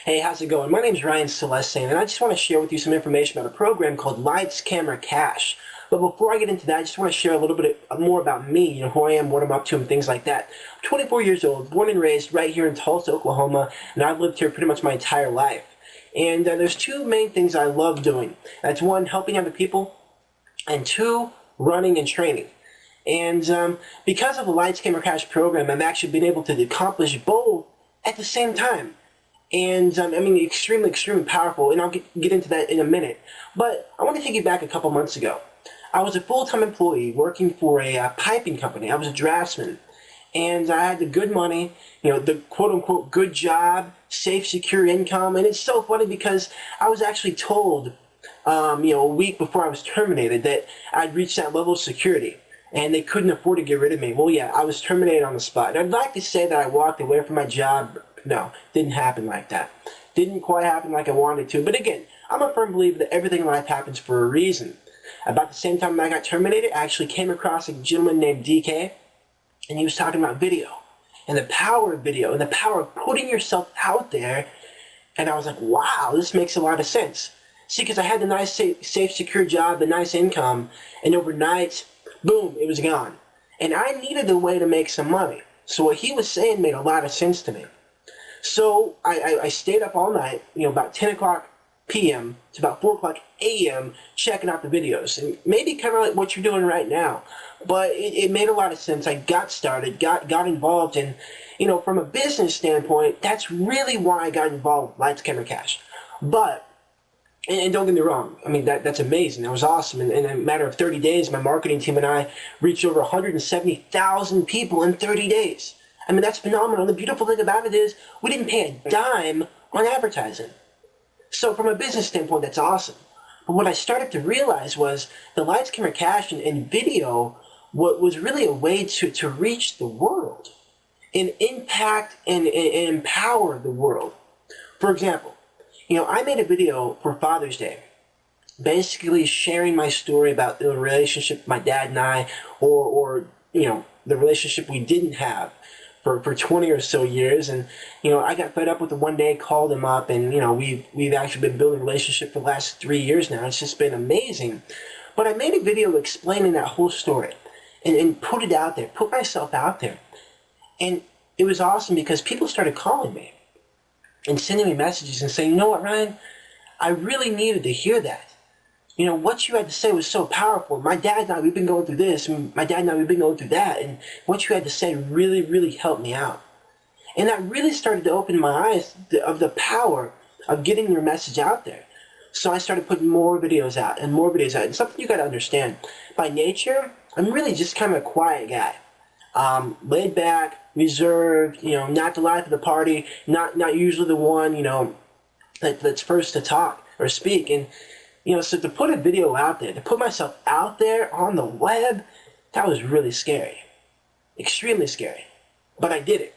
Hey, how's it going? My name's Ryan Celestain, and I just want to share with you some information about a program called Lights, Camera, Cash. But before I get into that, I just want to share a little bit more about me, who I am, what I'm up to, and things like that. I'm 24 years old, born and raised right here in Tulsa, Oklahoma, and I've lived here pretty much my entire life. And there's two main things I love doing. That's one, helping other people, and two, running and training. And because of the Lights, Camera, Cash program, I've actually been able to accomplish both at the same time. And I mean, extremely, extremely powerful, and I'll get into that in a minute. But I want to take you back a couple months ago. I was a full-time employee working for a piping company. I was a draftsman, and I had the good money, the quote-unquote good job, safe, secure income. And it's so funny because I was actually told, a week before I was terminated that I'd reached that level of security, and they couldn't afford to get rid of me. Well, yeah, I was terminated on the spot. And I'd like to say that I walked away from my job. No, didn't happen like that. Didn't quite happen like I wanted to. But again, I'm a firm believer that everything in life happens for a reason. About the same time I got terminated, I actually came across a gentleman named DK, and he was talking about video, and the power of video, and the power of putting yourself out there. And I was like, wow, this makes a lot of sense. See, because I had the nice, safe, secure job, the nice income, and overnight, boom, it was gone. And I needed a way to make some money. So what he was saying made a lot of sense to me. So I stayed up all night, about 10 o'clock p.m. to about 4 o'clock a.m. checking out the videos. And maybe kind of like what you're doing right now. But it made a lot of sense. I got started, got involved, and, from a business standpoint, that's really why I got involved with Lights, Camera, Cash. But, and don't get me wrong, I mean, that's amazing. That was awesome. And in a matter of 30 days, my marketing team and I reached over 170,000 people in 30 days. I mean, that's phenomenal. The beautiful thing about it is we didn't pay a dime on advertising. So from a business standpoint, that's awesome. But what I started to realize was the Lights, Camera, Cash and video was really a way to reach the world and impact and empower the world. For example, I made a video for Father's Day, basically sharing my story about the relationship my dad and I, or the relationship we didn't have for 20 or so years. And I got fed up with it one day, called him up, and we've actually been building a relationship for the last 3 years now. It's just been amazing. But I made a video explaining that whole story and put it out there, put myself out there. And it was awesome because people started calling me and sending me messages and saying, you know what, Ryan, I really needed to hear that. What you had to say was so powerful. My dad and I, we've been going through this, and my dad and I, we've been going through that, and what you had to say really, really helped me out. And that really started to open my eyes of the power of getting your message out there. So I started putting more videos out and more videos out. And something you got to understand, by nature, I'm really just kind of a quiet guy. Laid back, reserved, not the life of the party, not usually the one, that's first to talk or speak. And so to put a video out there, to put myself out there on the web, that was really scary. Extremely scary. But I did it.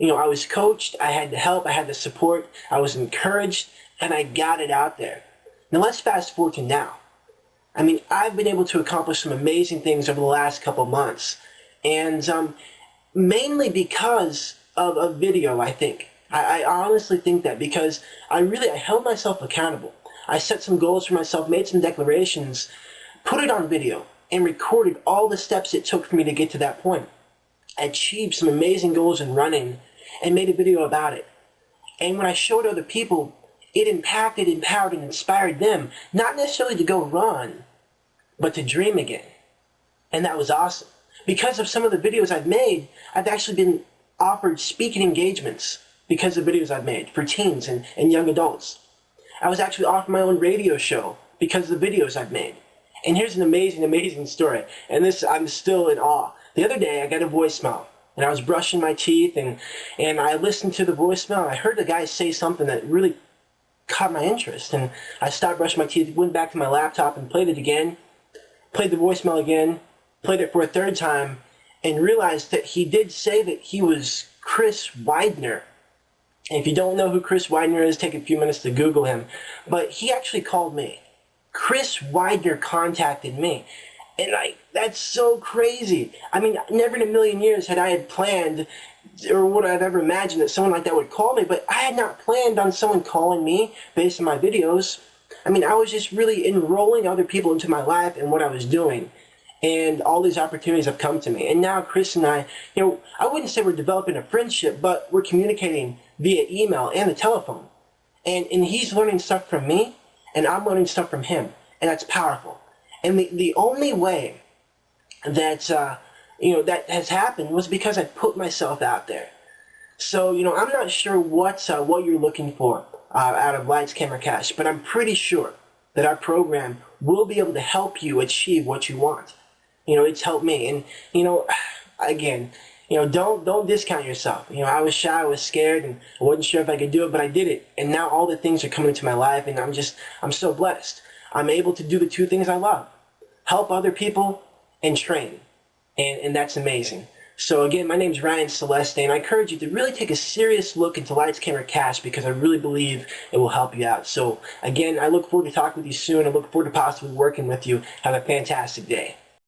I was coached, I had the help, I had the support, I was encouraged, and I got it out there. Now let's fast forward to now. I mean, I've been able to accomplish some amazing things over the last couple months. And mainly because of video, I think. I honestly think that because I held myself accountable. I set some goals for myself, made some declarations, put it on video, and recorded all the steps it took for me to get to that point. I achieved some amazing goals in running and made a video about it. And when I showed other people, it impacted, empowered, and inspired them, not necessarily to go run, but to dream again. And that was awesome. Because of some of the videos I've made, I've actually been offered speaking engagements because of videos I've made for teens and young adults. I was actually offered my own radio show because of the videos I've made. And here's an amazing, amazing story. And this, I'm still in awe. The other day, I got a voicemail. And I was brushing my teeth, and I listened to the voicemail. And I heard the guy say something that really caught my interest. And I stopped brushing my teeth, went back to my laptop and played it again. Played the voicemail again. Played it for a third time. And realized that he did say that he was Chris Widener. And if you don't know who Chris Widener is, take a few minutes to Google him. But he actually called me. Chris Widener contacted me. And like, that's so crazy. I mean, never in a million years had I had planned or would I have ever imagined that someone like that would call me, but I had not planned on someone calling me based on my videos. I mean, I was just really enrolling other people into my life and what I was doing. And all these opportunities have come to me. And now Chris and I, I wouldn't say we're developing a friendship, but we're communicating via email and the telephone. And he's learning stuff from me, and I'm learning stuff from him. And that's powerful. And the only way that, that has happened was because I put myself out there. So, I'm not sure what you're looking for out of Lights, Camera, Cash, but I'm pretty sure that our program will be able to help you achieve what you want. It's helped me. And, again, don't discount yourself. I was shy, I was scared, and I wasn't sure if I could do it, but I did it. And now all the things are coming into my life, and I'm so blessed. I'm able to do the two things I love: help other people and train. And that's amazing. So again, my name is Ryan Celestain. I encourage you to really take a serious look into Lights, Camera, Cash, because I really believe it will help you out. So again, I look forward to talking with you soon. I look forward to possibly working with you. Have a fantastic day.